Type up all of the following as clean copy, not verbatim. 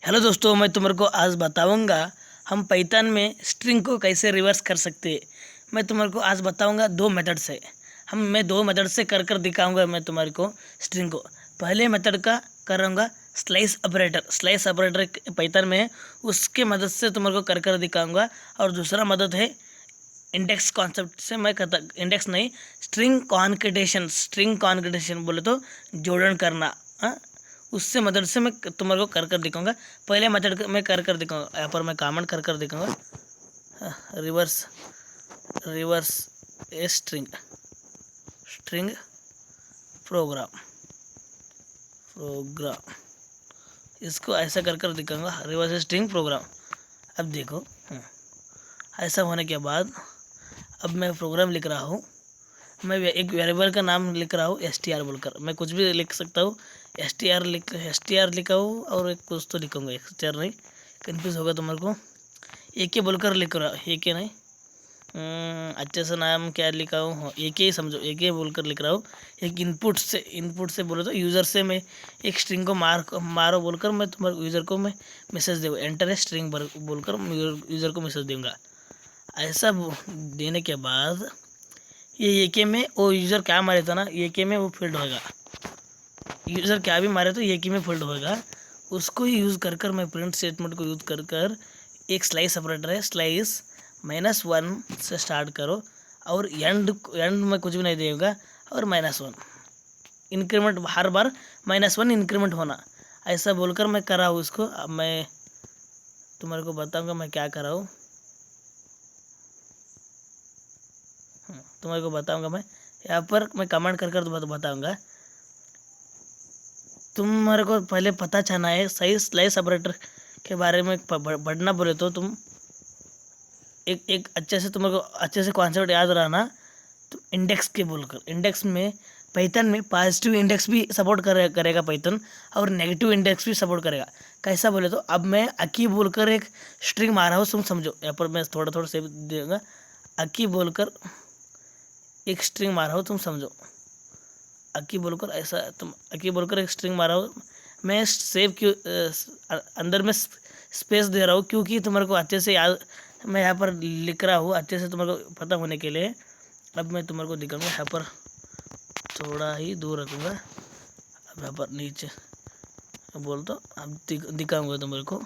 Hello दोस्तों, मैं तुम्हारे को आज बताऊंगा हम पाइथन में स्ट्रिंग को कैसे रिवर्स कर सकते हैं। मैं तुम्हारे को आज बताऊंगा दो मेथड से। मैं दो मेथड से कर कर दिखाऊंगा मैं तुम्हारे को स्ट्रिंग को। पहले मेथड का करूँगा स्लाइस ऑपरेटर पाइथन में है, उसके मदद से तुम्हारे को कर कर दिखाऊंगा। और दूसरा मदद है इंडेक्स कॉन्सेप्ट से। मैं कहता इंडेक्स नहीं, स्ट्रिंग कॉन्केटेशन बोले तो जोड़न करना। हाँ, उससे मदद से मैं तुम्हारे को कर कर दिखाऊंगा। पहले मेथड मैं कर कर दिखाऊंगा, यहाँ पर मैं कमेंट कर कर दिखाऊंगा। Reverse reverse a string string program program इसको ऐसा कर कर दिखाऊंगा, रिवर्स स्ट्रिंग प्रोग्राम। अब देखो, ऐसा होने के बाद अब मैं प्रोग्राम लिख रहा हूँ। मैं एक वेरिएबल का नाम लिख रहा हूँ str बोलकर। मैं कुछ भी लिख सकता हूँ, str लिखा हूँ और एक कुछ तो लिखूँगा, str नहीं, कन्फ्यूज़ होगा तुम्हारे को। एक ही बोलकर लिख रहा हूँ, एक ही नहीं, अच्छे से नाम क्या लिखा हूँ, हाँ, एक ही समझो, एक ही बोलकर लिख रहा हूँ। एक इनपुट से बोलो तो यूज़र से मैं एक स्ट्रिंग को मारो बोलकर मैं तुम्हारे यूज़र को मैं मैसेज दूँगा, एंटर ए स्ट्रिंग बोलकर यूज़र को मैसेज दूँगा। ऐसा देने के बाद ये के में वो यूज़र क्या मारे था ना, ये के में वो फील्ड होगा। यूज़र क्या भी मारे तो ये के में फील्ड होगा। उसको ही यूज़ कर कर मैं प्रिंट स्टेटमेंट को यूज़ कर कर एक स्लाइस ऑपरेटर है, स्लाइस -1 से स्टार्ट करो और एंड में कुछ भी नहीं देगा। और -1 इंक्रीमेंट, हर बार -1 इंक्रीमेंट होना, ऐसा बोलकर मैं कर रहा हूँ उसको। अब मैं तुम्हारे को बताऊँगा मैं क्या कर रहा हूँ। तुम्हारे को बताऊँगा मैं यहाँ पर मैं कमेंट कर कर बताऊँगा। तुम्हारे को पहले पता चलना है सही स्लाइस ऑपरेटर के बारे में पढ़ना बोले तो तुम एक अच्छे से तुम्हारे को अच्छे से कॉन्सेप्ट याद रहना। तो इंडेक्स के बोलकर, इंडेक्स में पाइथन में पॉजिटिव इंडेक्स भी सपोर्ट करेगा पाइथन, और नेगेटिव इंडेक्स भी सपोर्ट करेगा। कैसा बोले तो अब मैं अकी बोलकर एक स्ट्रिंग मारा हूँ, तुम समझो। यहाँ पर मैं थोड़ा थोड़ा से दूँगा, अकी बोलकर एक स्ट्रिंग मारा हूँ, तुम समझो। अकी बोलकर ऐसा तुम अकी बोलकर एक स्ट्रिंग मारा हो, मैं सेव क्यों अंदर में स्पेस दे रहा हूँ क्योंकि तुम्हारे को अच्छे से याद, मैं यहाँ पर लिख रहा हूँ अच्छे से तुम्हारे को पता होने के लिए। अब मैं तुम्हारे को दिखाऊंगा, यहाँ पर थोड़ा ही दूर रखूँगा। अब यहाँ पर नीचे बोल तो अब दिखाऊँगा तुम्हारे को।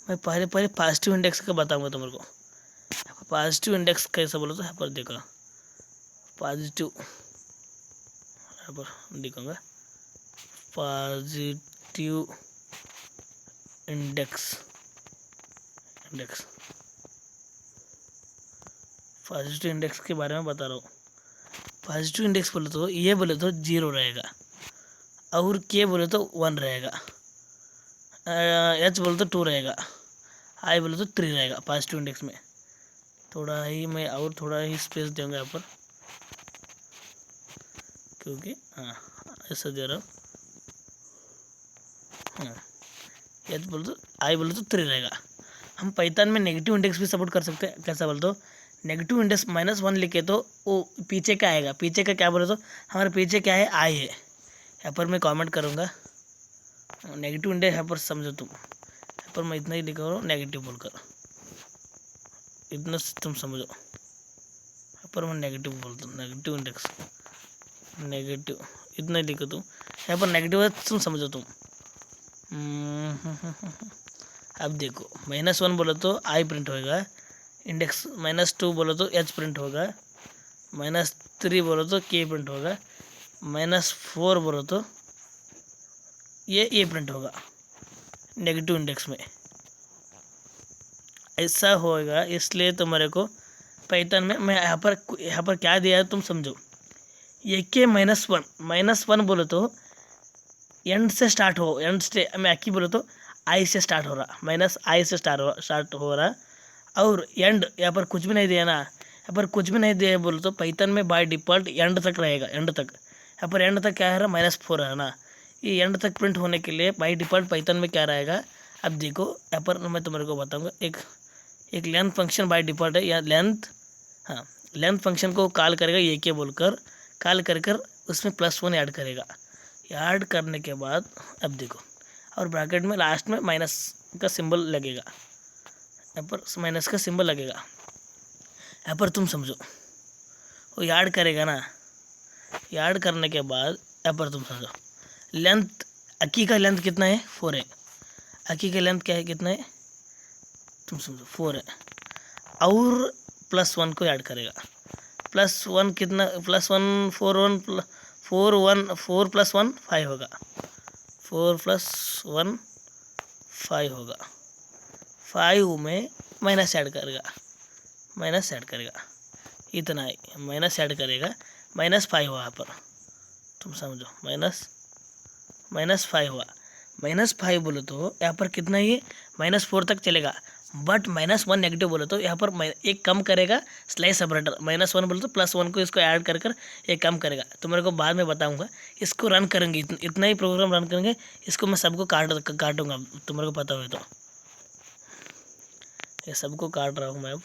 मैं पहले पॉजिटिव इंडेक्स का बताऊँगा तुम्हारे को। पॉजिटिव इंडेक्स कैसा बोलो तो यहाँ पर देखा, पॉजिटिव यहाँ पर दिखाऊंगा पॉजिटिव इंडेक्स पॉजिटिव इंडेक्स के बारे में बता रहा हूँ। पॉजिटिव इंडेक्स बोले तो 0 रहेगा, और के बोले तो 1 रहेगा, एच बोले तो 2 रहेगा, आई बोले तो 3 रहेगा पॉजिटिव इंडेक्स में। थोड़ा ही मैं और थोड़ा ही स्पेस दूंगा यहाँ पर, क्योंकि हाँ ऐसा दे रहा हूँ। एच बोले तो आई बोले तो 3 रहेगा। हम पाइथन में नेगेटिव इंडेक्स भी सपोर्ट कर सकते हैं। कैसा बोले तो नेगेटिव इंडेक्स -1 लिखे तो वो पीछे का आएगा, पीछे का क्या बोले तो हमारे पीछे क्या है, आई है। यहाँ पर मैं कमेंट करूँगा नेगेटिव इंडेक्स, यहाँ पर समझो तुम। यहाँ पर मैं इतना ही लिखा रहा हूँ नेगेटिव बोलकर, इतना तुम समझो। यहाँ पर मैं नेगेटिव बोलता हूँ, नेगेटिव इंडेक्स नेगेटिव, इतना ही लिखो तुम। यहाँ पर नेगेटिव है तुम समझो तुम। अब देखो -1 बोलो तो आई प्रिंट होगा, इंडेक्स -2 बोलो तो एच प्रिंट होगा, -3 बोलो तो के प्रिंट होगा, -4 बोलो तो ये प्रिंट होगा नेगेटिव इंडेक्स में। ऐसा होगा, इसलिए तुम्हारे को पाइथन में मैं यहाँ पर क्या दिया है तुम समझो। ये के -1 बोलो तो एंड से स्टार्ट हो, मैं अकी बोलो तो आई से स्टार्ट हो रहा, -आई से स्टार्ट हो रहा। और एंड यहाँ पर कुछ भी नहीं दिया ना, यहाँ पर कुछ भी नहीं दिया बोलो तो पाइथन में बाय डिफ़ॉल्ट एंड तक रहेगा, एंड तक। यहाँ पर एंड तक क्या है रहा, -4 है ना। ये एंड तक प्रिंट होने के लिए बाय डिफ़ॉल्ट पाइथन में क्या रहेगा। अब देखो यहाँ पर मैं तुम्हारे को बताऊँगा, एक लेंथ फंक्शन बाय डिफ़ॉल्ट है, या लेंथ फंक्शन को कॉल करेगा, ये के बोलकर कॉल कर उसमें +1 ऐड करेगा। ऐड करने के बाद अब देखो, और ब्रैकेट में लास्ट में माइनस का सिंबल लगेगा, यहाँ पर माइनस का सिंबल लगेगा। यहाँ पर तुम समझो, वो याद करेगा ना, याद करने के बाद यहाँ पर तुम समझो लेंथ, अक्की का लेंथ कितना है 4 है, अक्की का लेंथ क्या है कितना है तुम समझो 4 है, और +1 को ऐड करेगा, +1 कितना, +1 4 + 1 5 होगा, 4 + 1 5 होगा, 5 में माइनस ऐड करेगा, माइनस ऐड करेगा, इतना है माइनस ऐड करेगा, -5 हुआ यहाँ पर, तुम समझो -5 हुआ, -5 बोलो तो यहाँ पर कितना ही -4 तक चलेगा, बट -1 नेगेटिव बोलो तो यहाँ पर एक कम करेगा स्लाइस सेपरेटर, -1 बोलो तो +1 को इसको ऐड कर कर एक कम करेगा, तो मेरे को बाद में बताऊंगा। इसको रन करेंगे, इतना ही प्रोग्राम रन करेंगे, इसको मैं सबको काटूंगा, तो मेरे को पता हो तो ये सबको काट रहा हूँ मैं अब।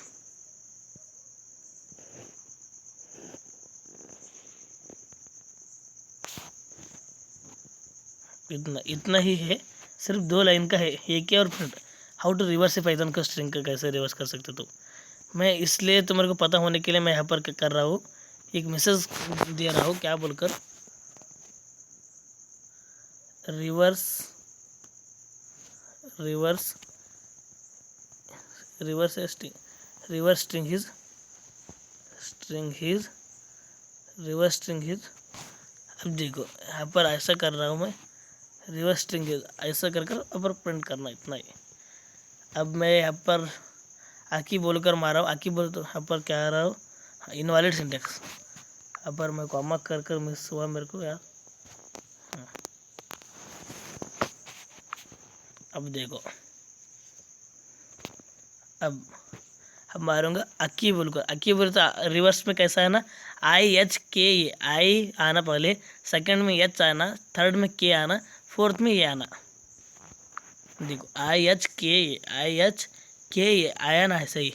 इतना ही है, सिर्फ 2 लाइन का है, एक है और फिर हाउ टू रिवर्स पाइथन का स्ट्रिंग का कैसे रिवर्स कर सकते हो। तो मैं इसलिए तो मेरे को पता होने के लिए मैं यहाँ पर कर रहा हूँ, एक मैसेज दे रहा हूँ, क्या बोलकर रिवर्स स्ट्रिंग हिज। अब देखो यहाँ पर ऐसा कर रहा हूँ मैं, रिवर्स स्ट्रिंग हिज ऐसा कर कर ऊपर प्रिंट करना, इतना ही। अब मैं यहाँ पर आकी बोलकर मारा हूँ, आकी बोल तो यहाँ पर क्या आ रहा हूँ, इनवैलिड सिंटेक्स, यहाँ पर मैं कॉमा कर कर मिस हुआ मेरे को यार। अब देखो, अब मारूंगा अक्की बोलकर, अक्की बोल तो रिवर्स में कैसा है ना, IHK, आई आना पहले, सेकंड में एच आना, थर्ड में के आना, फोर्थ में ये आना। देखो IHK आया ना ऐसा ही,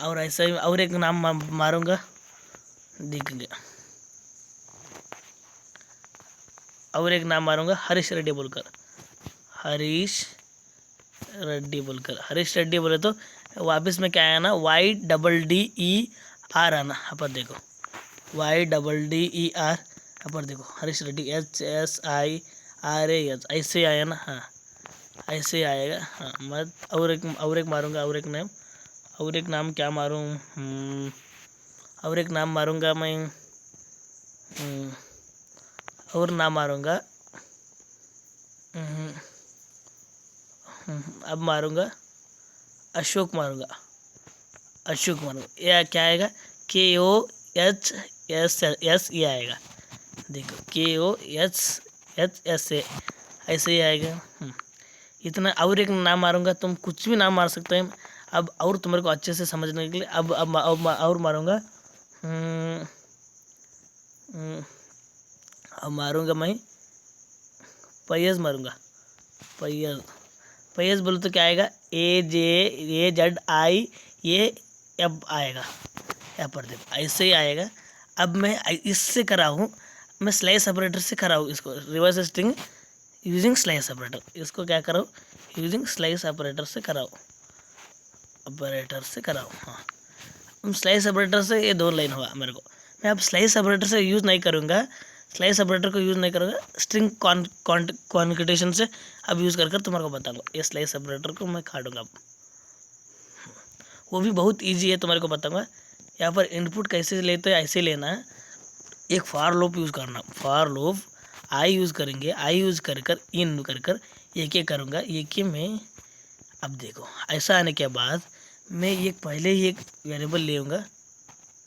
और ऐसा ही और एक नाम मारूंगा, देखेंगे, और एक नाम मारूंगा हरीश रेड्डी बोलकर, हरीश रेड्डी बोले तो वापस में क्या आया ना, YDDER आना, यहाँ पर देखो YDDER, यहाँ पर देखो हरीश रेड्डी HSIRAS ऐसे आया ना, हाँ ऐसे आएगा। हाँ मैं और एक मारूंगा, और एक नाम क्या मारूं, और एक नाम मारूंगा मैं, और नाम मारूंगा, अब मारूंगा अशोक मारूंगा, ये क्या आएगा, KOHSS ये आएगा, देखो KOHSS ऐसे ही आएगा। इतना, और एक नाम मारूंगा, तुम कुछ भी नाम मार सकते हैं अब, और तुम्हारे को अच्छे से समझने के लिए अब और मारूंगा, अब मारूंगा मैं पैज मारूंगा, पैज बोलो तो क्या आएगा, AJAZI ये अब आएगा, यहाँ पर देखो ऐसे ही आएगा। अब मैं इससे करा हूँ, मैं स्लाइस सेपरेटर से करा हूँ इसको, reverse string using slice separator, इसको क्या करा हूँ, यूजिंग स्लाइस ऑपरेटर से कराओ, हाँ स्लाइस सेपरेटर से ये 2 लाइन हुआ मेरे को। मैं अब स्लाइस सेपरेटर से यूज़ नहीं करूँगा, स्लाइस सेपरेटर को यूज़ नहीं करूँगा, स्ट्रिंग कॉन्केटेशन से अब यूज़ कर तुम्हारे को बताऊँगा। ये स्लाइस सेपरेटर को मैं काटूँगा अब, वो भी बहुत ईजी है, तुम्हारे को बताऊँगा। यहाँ पर इनपुट कैसे लेते हैं, ऐसे लेना है, एक फॉर लूप यूज़ करना, फॉर लूप आई यूज़ करेंगे, आई यूज़ कर कर इन कर कर एक एक करूँगा, एक में। अब देखो ऐसा आने के बाद मैं एक पहले ही एक वेरिएबल ले लूँगा,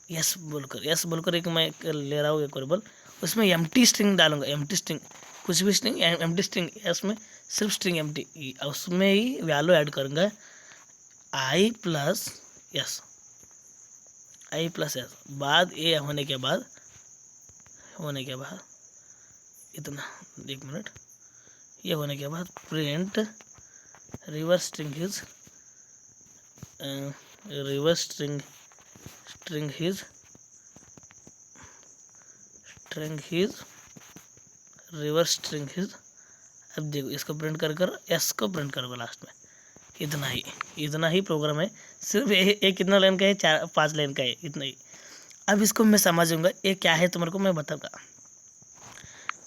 यस बोलकर एक मैं ले रहा हूँ एक वेरिएबल, उसमें एम्प्टी स्ट्रिंग डालूंगा, एम्प्टी स्ट्रिंग, कुछ भी स्ट्रिंग, एम्प्टी स्ट्रिंग, इसमें सिर्फ स्ट्रिंग एम्प्टी, उसमें ही वैल्यू ऐड करूँगा आई प्लस यस, बाद ये होने के बाद इतना, एक मिनट, ये होने के बाद प्रिंट रिवर्स स्ट्रिंग हिज अब देखो इसको प्रिंट कर कर एस को प्रिंट करोगे लास्ट में। इतना ही प्रोग्राम है। सिर्फ ये कितना लाइन का है, 4-5 लाइन का है, इतना ही। अब इसको मैं समझूंगा ये क्या है, तुम्हारे को मैं बताऊंगा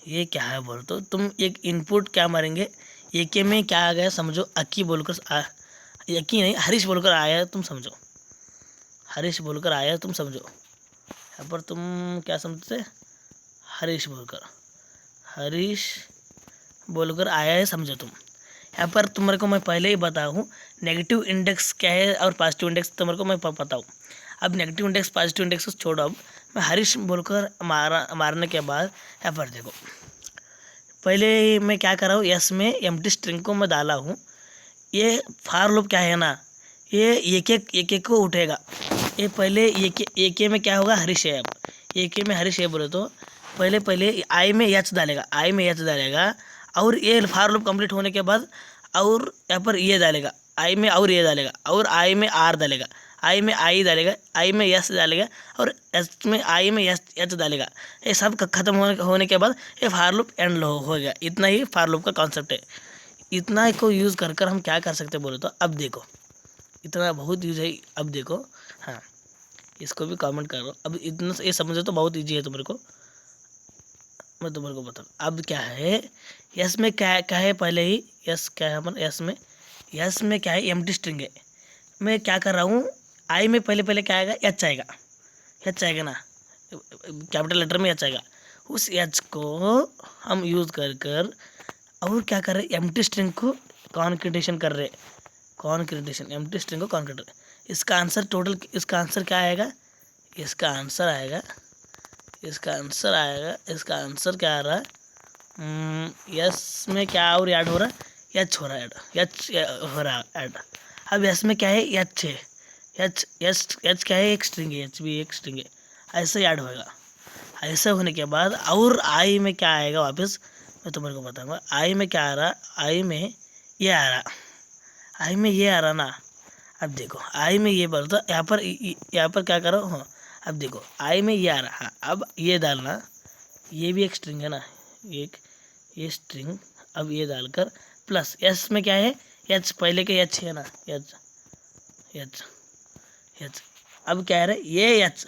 ये क्या है। बोल तो तुम एक इनपुट क्या मारेंगे, ये के में क्या आ गया समझो, अक्की बोलकर यकी नहीं हरीश बोलकर आया, तुम समझो हरीश बोलकर आया, तुम समझो। यहाँ पर तुम क्या समझते, हरीश बोलकर आया है, समझो तुम। यहाँ पर तुम्हारे को मैं पहले ही बताऊँ नेगेटिव इंडेक्स क्या है और पॉजिटिव इंडेक्स तुम्हारे को मैं बताऊँ। अब नेगेटिव इंडेक्स पॉजिटिव इंडेक्स को छोड़ो, अब मैं हरीश बोलकर मारने के बाद यहाँ पर देखो पहले मैं क्या कर रहा हूँ, यस में एम्प्टी स्ट्रिंग को मैं डाला हूँ। ये फार लूप क्या है ना, ये एक को उठेगा। ये पहले एक में क्या होगा, हरीश है। अब एक में हरीश है बोले तो पहले आई में एच डालेगा और ये फार लूप कंप्लीट होने के बाद और यहाँ पर ये डालेगा आई में, और ये डालेगा और आई में आर डालेगा, आई में आई डालेगा, आई में एस डालेगा और एस में आई में एच डालेगा। ये सब खत्म होने के बाद ये फार लूप एंड हो गया। इतना ही फार लूप का कॉन्सेप्ट है। इतना को यूज़ कर हम क्या कर सकते बोले तो अब देखो इतना बहुत यूज है। अब देखो हाँ, इसको भी कमेंट करो। अब इतना ये समझो तो बहुत ईजी है तुम्हारे को, मैं तुम्हारे को बता। अब क्या है, यस में क्या है पहले ही, यस क्या है अपन, यस में क्या है, एम्प्टी स्ट्रिंग है। मैं क्या कर रहा हूँ, आई में पहले क्या आएगा, एच आएगा ना, कैपिटल लेटर में एच आएगा। उस एच को हम यूज़ कर और क्या कर रहे, एम्प्टी स्ट्रिंग को कॉन्केटेशन कर रहे, एम्प्टी स्ट्रिंग को कॉन्केटेशन। इसका आंसर टोटल, इसका आंसर क्या आएगा, इसका आंसर क्या आ रहा है, यस में क्या और ऐड हो रहा है, एच हो रहा है, ऐड। अब यस में क्या है, एच है, एच क्या है, एक स्ट्रिंग है, एच भी एक स्ट्रिंग है। ऐसे ऐड होएगा। ऐसा होने के बाद और आई में क्या आएगा वापस, मैं तुम्हारे को बताऊंगा। आई में क्या आ रहा, आई में ये आ रहा ना। अब देखो आई में ये बोल तो यहाँ पर क्या करो, हाँ अब देखो आई में ये आ रहा। हाँ अब ये डालना, ये भी एक स्ट्रिंग है ना, ये स्ट्रिंग। अब ये डालकर प्लस एस में क्या है, एच पहले के एच है ना, एच। अब क्या है रहा, ये एच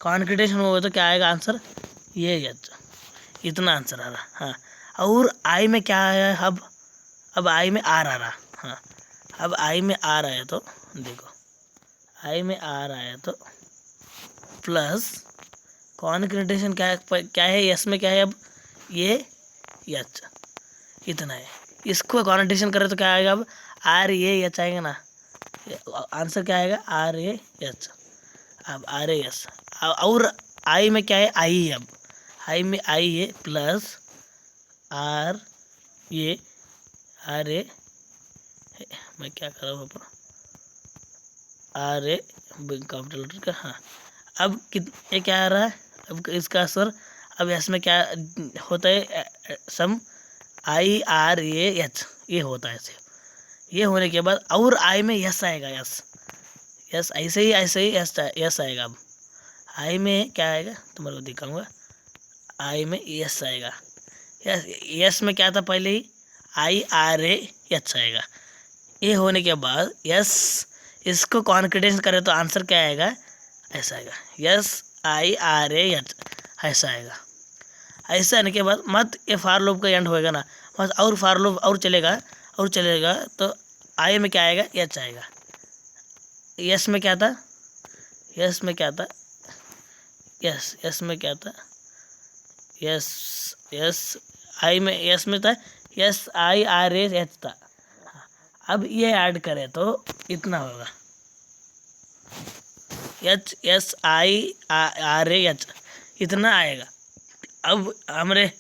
कॉन्केटेशन हो तो क्या आएगा आंसर, ये एच। इतना आंसर आ रहा। हाँ और आई में क्या आया अब आई में आर आ रहा। हाँ अब आई में आ रहा है तो देखो, आई में आ रहा है तो प्लस कॉन्केटेशन क्या है यस में क्या है, अब ये एच। इतना है। इसको कॉन्केटेशन करें तो क्या आएगा, अब आर ए एच आएगा ना। आंसर क्या आएगा, आर ए एच। अब आर ए एस और आई में क्या है, आई है। अब आई में आई है प्लस आर ए मैं क्या कर रहा हूँ पर आर ए कैपिटल लेटर का। हाँ अब ये क्या आ रहा है, अब इसका असर। अब इसमें क्या होता है, सम आई आर ए एच ये होता है। ये होने के बाद और आई में यस आएगा, यस ऐसे ही यस आएगा। अब आई में क्या आएगा तुम्हारे को दिखाऊंगा, आई में यस आएगा। यस में क्या था पहले ही, आई आर ए एच आएगा। ये होने के बाद यस, इसको कॉन्केटेशन करें तो आंसर क्या आएगा, ऐसा आएगा, yes I R A H ऐसा आएगा। ऐसा आने के बाद मत ये फार लूप का एंड होएगा ना, बस और फार लूप और चलेगा तो आई में क्या आएगा, एच आएगा। यस में क्या था, यस में क्या था, यस आई में यस में था, yes I R A H था। अब ये ऐड करें तो इतना होगा, H S I R A H इतना आएगा। अब हमारे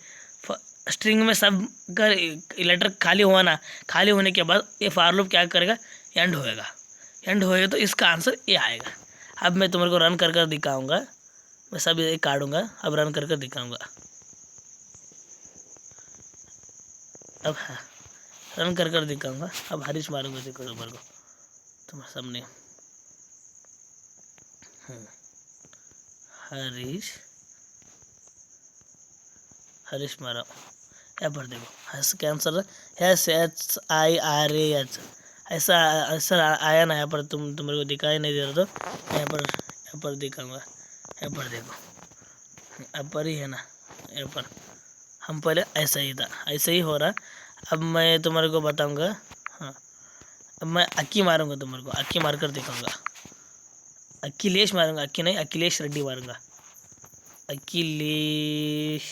स्ट्रिंग में सब का लेटर खाली हुआ ना, खाली होने के बाद ये फार लूप क्या करेगा, एंड होएगा तो इसका आंसर ये आएगा। अब मैं तुम्हारे को रन कर दिखाऊंगा, मैं सब ये काटूंगा, अब रन कर दिखाऊंगा। अब हाँ रन कर दिखाऊंगा। अब हरीश मारूंगा, देखो तुम्हारे को तुम्हारे सामने हरीश मारा। यहाँ पर देखो एस का आंसर SHIRAH, ऐसा आंसर आया ना। यहाँ पर तुम्हारे को दिखाई नहीं दे रहा, तो यहाँ पर दिखाऊंगा। यहाँ पर देखो, यहाँ पर ही है ना, यहाँ पर हम पहले ऐसा ही था, ऐसे ही हो रहा। अब मैं तुम्हारे को बताऊंगा। हाँ, अब मैं अक्की मारूंगा, तुम्हारे को अक्की मारकर दिखाऊंगा। अखिलेश मारूंगा, अक्की नहीं, अखिलेश रेड्डी मारूंगा। अखिलेश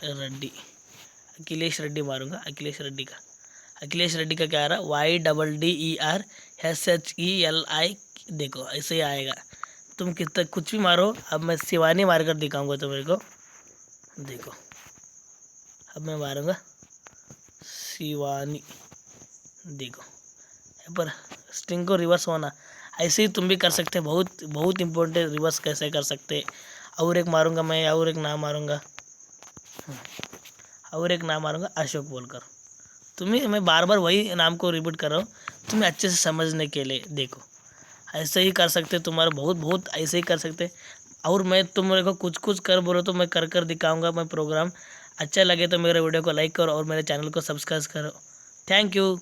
रेड्डी, अखिलेश रेड्डी मारूंगा। अखिलेश रेड्डी का क्या आ रहा, YDDERSHELI। देखो ऐसे ही आएगा। तुम कितना कुछ भी मारो। अब मैं शिवानी मारकर दिखाऊंगा तुम्हारे को। देखो अब मैं मारूंगा शिवानी। देखो यहाँ पर स्ट्रिंग को रिवर्स होना, ऐसे ही तुम भी कर सकते। बहुत बहुत इम्पोर्टेंट, रिवर्स कैसे कर सकते। और एक मारूंगा मैं, और एक नाम मारूंगा, अशोक बोलकर। तुम्हें मैं बार बार वही नाम को रिपीट कर रहा हूँ, तुम्हें अच्छे से समझने के लिए। देखो ऐसे ही कर सकते, तुम्हारा बहुत बहुत ऐसे ही कर सकते। और मैं तुम मेरे को कुछ कुछ कर बोलो तो मैं कर दिखाऊंगा मैं प्रोग्राम। अच्छा लगे तो मेरे वीडियो को लाइक करो और मेरे चैनल को सब्सक्राइब करो। Thank you.